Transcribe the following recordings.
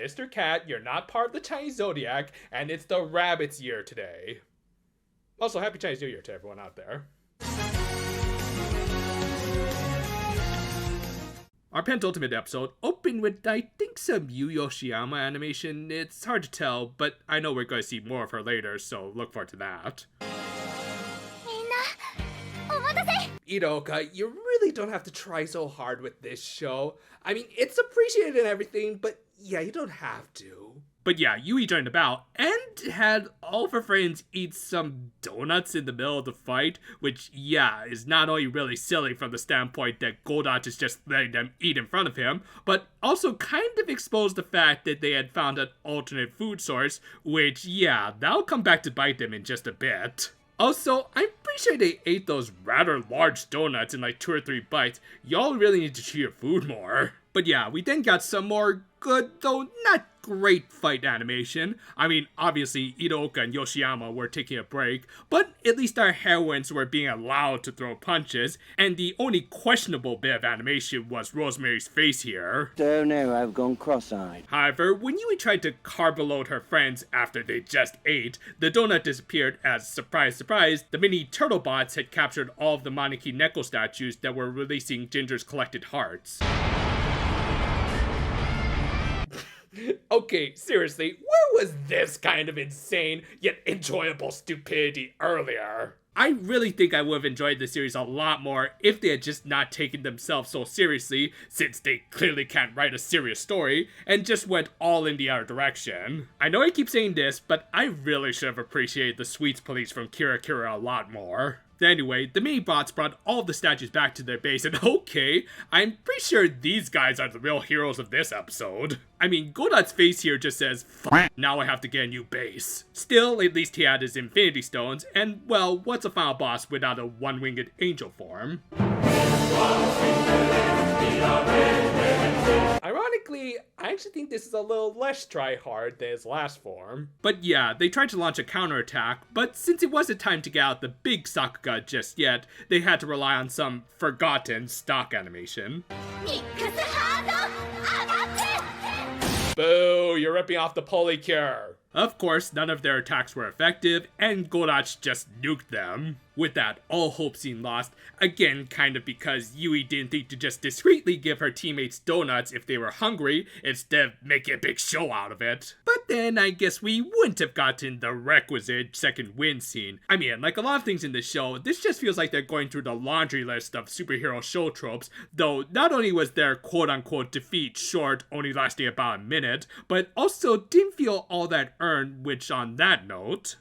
Mr. Cat, you're not part of the Chinese zodiac, and it's the rabbit's year today. Also, happy Chinese New Year to everyone out there. Our penultimate episode opened with, I think, some Yu Yoshiyama animation. It's hard to tell, but I know we're going to see more of her later, so look forward to that. Iroka, you really don't have to try so hard with this show. I mean, it's appreciated and everything, but yeah, you don't have to. But yeah, Yui joined about and had all of her friends eat some donuts in the middle of the fight, which, yeah, is not only really silly from the standpoint that Doughnut is just letting them eat in front of him, but also kind of exposed the fact that they had found an alternate food source, which, yeah, that'll come back to bite them in just a bit. Also, I'm pretty sure they ate those rather large donuts in like 2 or 3 bites. Y'all really need to chew your food more. But yeah, we then got some more good, though not great fight animation. I mean, obviously, Iroka and Yoshiyama were taking a break, but at least our heroines were being allowed to throw punches, and the only questionable bit of animation was Rosemary's face here. Oh no, I've gone cross-eyed. However, when Yui tried to carbo load her friends after they just ate, the donut disappeared as, surprise surprise, the mini turtle bots had captured all of the Maneki Neko statues that were releasing Ginger's collected hearts. Okay, seriously, where was this kind of insane yet enjoyable stupidity earlier? I really think I would have enjoyed the series a lot more if they had just not taken themselves so seriously, since they clearly can't write a serious story, and just went all in the other direction. I know I keep saying this, but I really should have appreciated the Sweets Police from Kira Kira a lot more. Anyway, the mini-bots brought all of the statues back to their base, and okay, I'm pretty sure these guys are the real heroes of this episode. I mean, Doughnut's face here just says, "F***, now I have to get a new base." Still, at least he had his Infinity Stones, and well, what's a final boss without a one-winged angel form? Ironically, I actually think this is a little less try-hard than his last form. But yeah, they tried to launch a counterattack, but since it wasn't time to get out the big Sakuga just yet, they had to rely on some forgotten stock animation. Boo, you're ripping off the Precure. Of course, none of their attacks were effective, and Doughnut just nuked them. With that, all hope seemed lost, again kind of because Yui didn't think to just discreetly give her teammates donuts if they were hungry, instead of making a big show out of it. But then I guess we wouldn't have gotten the requisite second win scene. I mean, like a lot of things in the show, this just feels like they're going through the laundry list of superhero show tropes, though not only was their quote-unquote defeat short, only lasting about a minute, but also didn't feel all that earned, which on that note...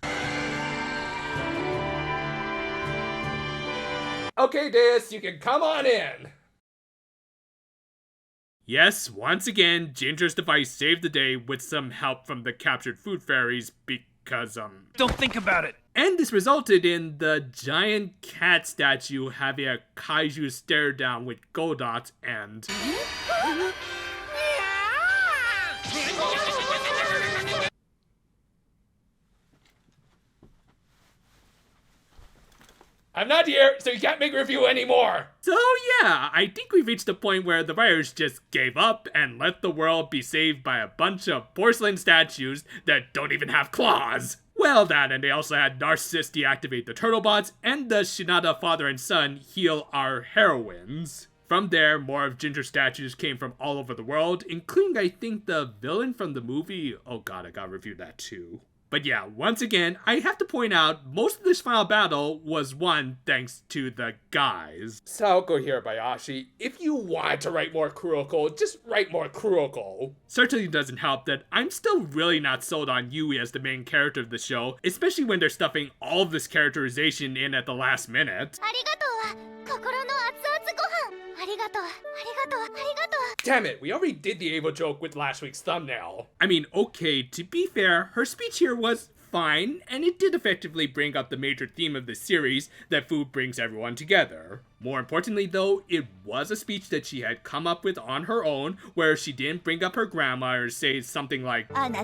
Okay, Deus, you can come on in! Yes, once again, Ginger's device saved the day with some help from the captured food fairies because, Don't think about it! And this resulted in the giant cat statue having a kaiju stare down with Doughnut and... I'm not here, so you can't make a review anymore! So yeah, I think we've reached the point where the writers just gave up and let the world be saved by a bunch of porcelain statues that don't even have claws. Well, that, and they also had Narcissus deactivate the Turtlebots, and the Shinada father and son heal our heroines. From there, more of Ginger statues came from all over the world, including I think the villain from the movie. Oh god, I gotta review that too. But yeah, once again, I have to point out, most of this final battle was won thanks to the guys. Saoko Hirabayashi, if you want to write more Kuroko, just write more Kuroko. Certainly doesn't help that I'm still really not sold on Yui as the main character of the show, especially when they're stuffing all of this characterization in at the last minute. Damn it, we already did the Ava joke with last week's thumbnail. I mean, okay, to be fair, her speech here was fine, and it did effectively bring up the major theme of the series, that food brings everyone together. More importantly though, it was a speech that she had come up with on her own, where she didn't bring up her grandma or say something like, We were on the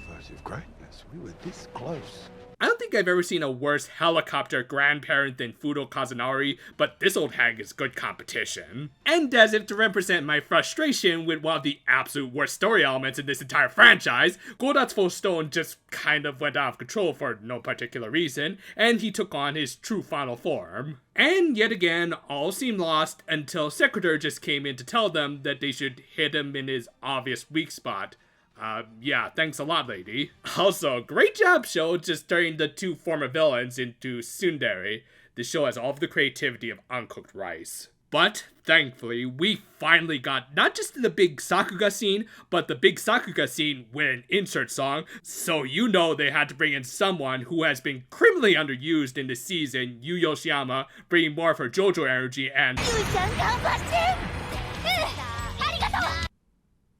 verge of greatness. Jesus, we were this close. I don't think I've ever seen a worse helicopter grandparent than Fudo Kazunari, but this old hag is good competition. And as if to represent my frustration with one of the absolute worst story elements in this entire franchise, Goldot's full stone just kind of went out of control for no particular reason, and he took on his true final form. And yet again, all seemed lost until Secretary just came in to tell them that they should hit him in his obvious weak spot. Yeah, thanks a lot, lady. Also, great job, show, just turning the two former villains into tsundere. The show has all of the creativity of uncooked rice. But, thankfully, we finally got not just the big Sakuga scene, but the big Sakuga scene with an insert song, so you know they had to bring in someone who has been criminally underused in the season, Yu Yoshiyama, bringing more of her JoJo energy and...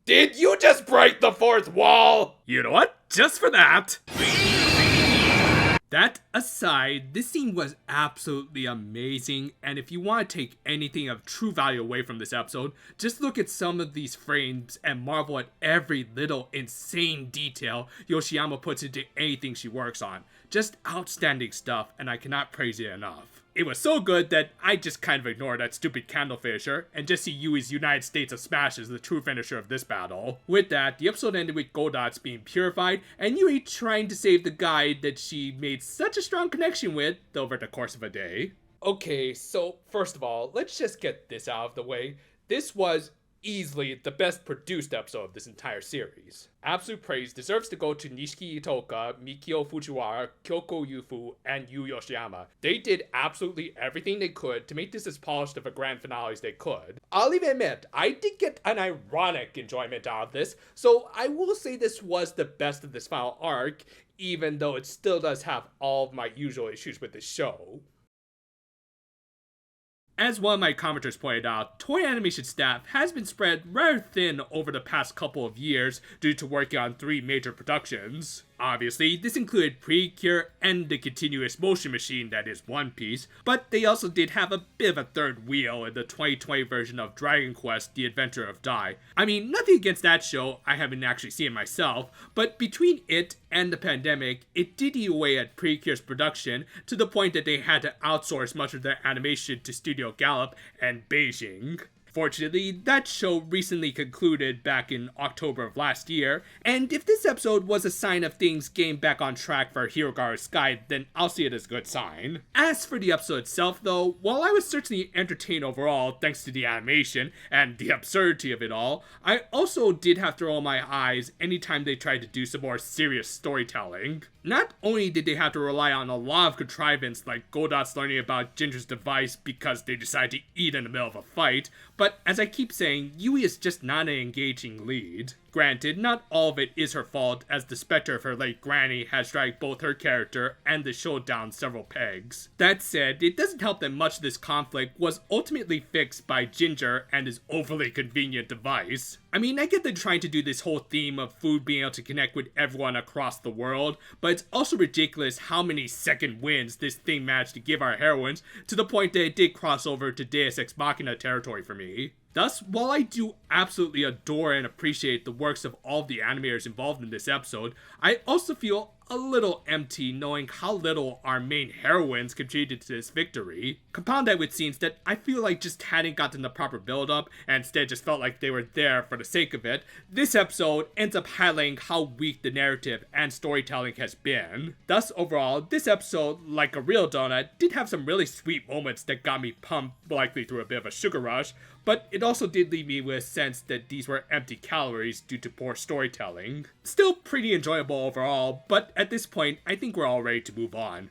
Did you just break the fourth wall? You know what? Just for that. That aside, this scene was absolutely amazing, and if you want to take anything of true value away from this episode, just look at some of these frames and marvel at every little insane detail Yoshiyama puts into anything she works on. Just outstanding stuff, and I cannot praise it enough. It was so good that I just kind of ignored that stupid candle finisher and just see Yui's United States of Smash as the true finisher of this battle. With that, the episode ended with Goldot's being purified and Yui trying to save the guy that she made such a strong connection with over the course of a day. Okay, so first of all, let's just get this out of the way. This was easily the best produced episode of this entire series. Absolute praise deserves to go to Nishiki Itoka, Mikio Fujiwara, Kyoko Yufu, and Yu Yoshiyama. They did absolutely everything they could to make this as polished of a grand finale as they could. I'll even admit, I did get an ironic enjoyment out of this, so I will say this was the best of this final arc, even though it still does have all of my usual issues with this show. As one of my commenters pointed out, Toei Animation staff has been spread rather thin over the past couple of years due to working on 3 major productions. Obviously, this included Precure and the continuous motion machine that is One Piece, but they also did have a bit of a third wheel in the 2020 version of Dragon Quest: The Adventure of Dai. I mean, nothing against that show, I haven't actually seen it myself, but between it and the pandemic, it did eat away at Precure's production to the point that they had to outsource much of their animation to Studio Gallop and Beijing. Fortunately, that show recently concluded back in October of last year, and if this episode was a sign of things getting back on track for Hirogaru Sky, then I'll see it as a good sign. As for the episode itself though, while I was certainly entertained overall thanks to the animation and the absurdity of it all, I also did have to roll my eyes anytime they tried to do some more serious storytelling. Not only did they have to rely on a lot of contrivance like Goldot's learning about Ginger's device because they decided to eat in the middle of a fight, but as I keep saying, Yui is just not an engaging lead. Granted, not all of it is her fault, as the specter of her late granny has dragged both her character and the show down several pegs. That said, it doesn't help that much of this conflict was ultimately fixed by Ginger and his overly convenient device. I mean, I get they're trying to do this whole theme of food being able to connect with everyone across the world, but it's also ridiculous how many second wins this thing managed to give our heroines, to the point that it did cross over to Deus Ex Machina territory for me. Thus, while I do absolutely adore and appreciate the works of all of the animators involved in this episode, I also feel a little empty knowing how little our main heroines contributed to this victory. Compound that with scenes that I feel like just hadn't gotten the proper build up and instead just felt like they were there for the sake of it, this episode ends up highlighting how weak the narrative and storytelling has been. Thus, overall, this episode, like a real donut, did have some really sweet moments that got me pumped, likely through a bit of a sugar rush, but it also did leave me with a sense that these were empty calories due to poor storytelling. Still pretty enjoyable overall, but at this point, I think we're all ready to move on.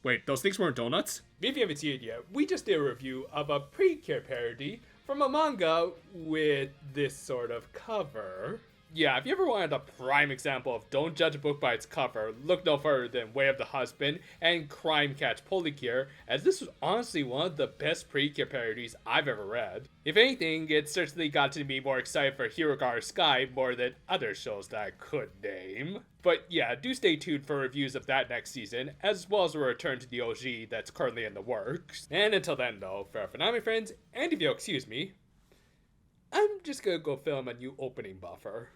Wait, those things weren't donuts? If you haven't seen it yet, we just did a review of a Precure parody from a manga with this sort of cover. Yeah, if you ever wanted a prime example of don't judge a book by its cover, look no further than Way of the Husband and Crime Catch Polycure, as this was honestly one of the best Precure parodies I've ever read. If anything, it certainly got to me more excited for Hirogaru Sky more than other shows that I could name. But yeah, do stay tuned for reviews of that next season, as well as a return to the OG that's currently in the works. And until then though, for now my friends, and if you'll excuse me, I'm just gonna go film a new opening buffer.